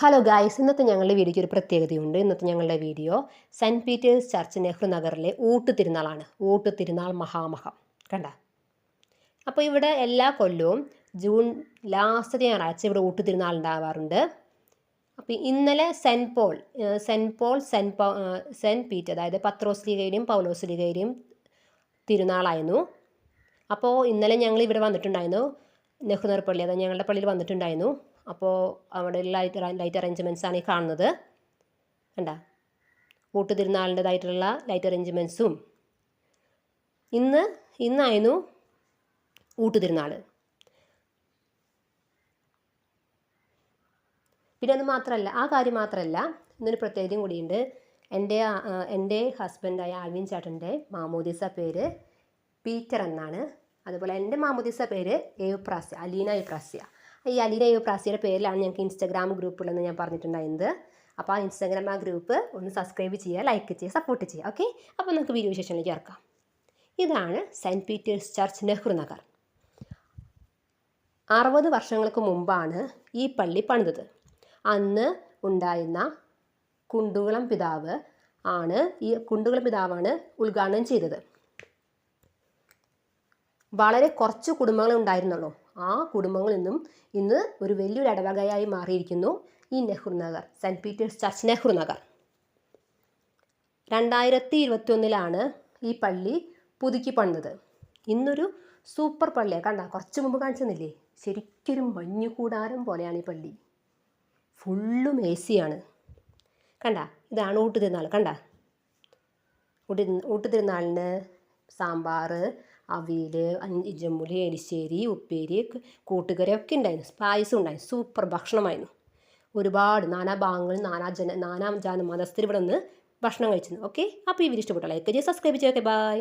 Hello guys, ഇന്നത്തെ ഞങ്ങളുടെ വീഡിയോയ്ക്ക് ഒരു പ്രത്യേകതയുണ്ട്. ഇന്നത്തെ ഞങ്ങളുടെ video saint Peter's church Nehru നഗറിലെ ഊട്ടുതിരുനാളാണ്. ഊട്ടുതിരുനാൾ മഹാമഹം കണ്ട. അപ്പോൾ ഇവിടെ എല്ലാ കൊല്ലവും ജൂൺ ലാസ്റ്റ് ഞായറാഴ്ച ഇവിടെ ഊട്ടുതിരുനാൾ ഉണ്ടാവാറുണ്ട്. അപ്പോൾ ഇന്നലെ സെൻറ്റ് പീറ്റർ, അതായത് പത്രോസ്ലീഗയുടെയും പൗലോസ്ലീഗയുടെയും തിരുനാളായിരുന്നു. അപ്പോൾ ഇന്നലെ ഞങ്ങൾ ഇവിടെ വന്നിട്ടുണ്ടായിരുന്നു, നെഹ്റു നഗർ പള്ളി, അതായത് ഞങ്ങളുടെ പള്ളിയിൽ വന്നിട്ടുണ്ടായിരുന്നു. അപ്പോൾ അവിടെ ലൈറ്റ് അറേഞ്ച്മെൻറ്റ്സ് ആണ് ഈ കാണുന്നത്. കണ്ട, ഊട്ടുതിരുനാളിൻ്റെതായിട്ടുള്ള ലൈറ്റ് അറേഞ്ച്മെൻറ്റ്സും. ഇന്നായിരുന്നു ഊട്ടുതിരുനാൾ. പിന്നെ അത് മാത്രമല്ല, ആ കാര്യം മാത്രമല്ല, ഇന്നൊരു പ്രത്യേകതയും കൂടിയുണ്ട്. എൻ്റെ ഹസ്ബൻഡായ ആൽവിൻ ചേട്ടൻ്റെ മാമോദിസ പേര് പീറ്റർ എന്നാണ്. അതുപോലെ എൻ്റെ മാമോദിസ പേര് എയുപ്രാസ്യ, അലീന എയുപ്രാസ്യ. ഈ അലീന എയുപ്രാസ്യയുടെ പേരിലാണ് ഞങ്ങൾക്ക് ഇൻസ്റ്റാഗ്രാം ഗ്രൂപ്പുള്ളതെന്ന് ഞാൻ പറഞ്ഞിട്ടുണ്ടായിരുന്നത്. അപ്പോൾ ആ ഇൻസ്റ്റാഗ്രാം ഗ്രൂപ്പ് ഒന്ന് സബ്സ്ക്രൈബ് ചെയ്യുക, ലൈക്ക് ചെയ്യുക, സപ്പോർട്ട് ചെയ്യുക. ഓക്കെ, അപ്പോൾ നമുക്ക് വീഡിയോ വിശേഷങ്ങളിലേക്ക് ഇറക്കാം. ഇതാണ് saint Peter's church Nehru Nagar. 60 വർഷങ്ങൾക്ക് മുമ്പാണ് ഈ പള്ളി പണിതത്. അന്ന് ഉണ്ടായിരുന്ന കുണ്ടുകുളം പിതാവാണ് ഉദ്ഘാടനം ചെയ്തത്. വളരെ കുറച്ച് കുടുംബങ്ങൾ ഉണ്ടായിരുന്നുള്ളൂ. ആ കുടുംബങ്ങളിൽ നിന്നും ഇന്ന് ഒരു വലിയൊരു ഇടവകയായി മാറിയിരിക്കുന്നു ഈ Nehru Nagar, saint Peter's church Nehru Nagar. 2021 ഈ പള്ളി പുതുക്കി പണിതത്. ഇന്നൊരു സൂപ്പർ പള്ളിയാണ്. കണ്ട, കുറച്ച് മുമ്പ് കാണിച്ചെന്നില്ലേ, ശരിക്കൊരു മഞ്ഞുകൂടാരം പോലെയാണ് ഈ പള്ളി. ഫുള്ളും AC ആണ്. കണ്ട, ഇതാണ് ഊട്ടുതിരുനാൾ. കണ്ട, ഊട്ടുതിരുനാളിന് സാമ്പാർ, അവിയൽ, ഇഞ്ചമ്പുളി, എലിശ്ശേരി, ഉപ്പേരി, കൂട്ടുകറിയൊക്കെ ഉണ്ടായിരുന്നു. പായസം ഉണ്ടായിരുന്നു. സൂപ്പർ ഭക്ഷണമായിരുന്നു. ഒരുപാട് നാനാഭാഗങ്ങളിൽ നാനാ ജാതി മതസ്ഥർ ഇവിടെ നിന്ന് ഭക്ഷണം കഴിച്ചിരുന്നു. ഓക്കെ, അപ്പോൾ ഈ വീഡിയോ ഇഷ്ടപ്പെട്ടോ ലൈക്ക് ചെയ്യുക, സബ്സ്ക്രൈബ് ചെയ്യുക. ബൈ.